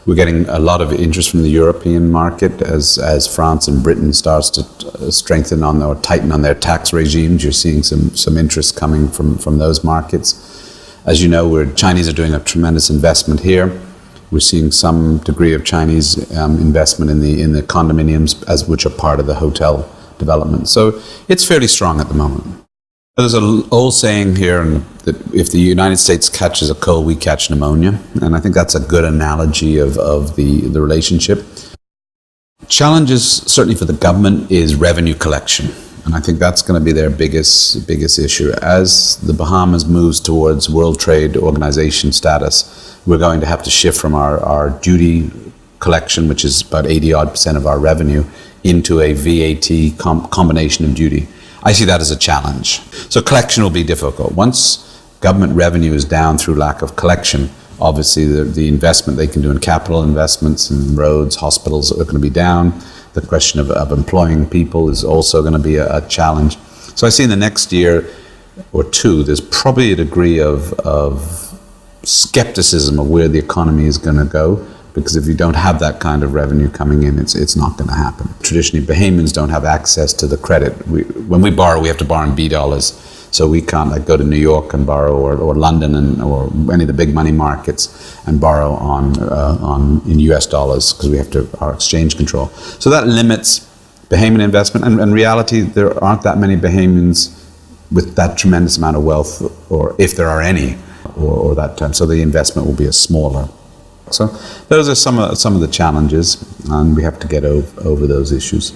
We're getting a lot of interest from the European market as France and Britain starts to strengthen on or tighten on their tax regimes. You're seeing some interest coming from those markets. As you know, Chinese are doing a tremendous investment here. We're seeing some degree of Chinese investment in the condominiums, which are part of the hotel development. So it's fairly strong at the moment. There's an old saying here that if the United States catches a cold, we catch pneumonia. And I think that's a good analogy of the relationship. Challenges, certainly for the government, is revenue collection. And I think that's going to be their biggest issue. As the Bahamas moves towards World Trade Organization status, we're going to have to shift from our duty collection, which is about 80% of our revenue, into a VAT combination of duty. I see that as a challenge. So collection will be difficult. Once government revenue is down through lack of collection, obviously the investment they can do in capital investments in roads, hospitals are going to be down. The question of employing people is also going to be a challenge. So I see in the next year or two, there's probably a degree of skepticism of where the economy is going to go, because if you don't have that kind of revenue coming in, it's not going to happen. Traditionally, Bahamians don't have access to the credit. When we borrow, we have to borrow in B dollars. So we can't go to New York and borrow, or London or any of the big money markets and borrow in US dollars, because we have our exchange control. So that limits Bahamian investment. And in reality, there aren't that many Bahamians with that tremendous amount of wealth, or if there are any, or that time. So the investment will be a smaller. So those are some of the challenges, and we have to get over those issues.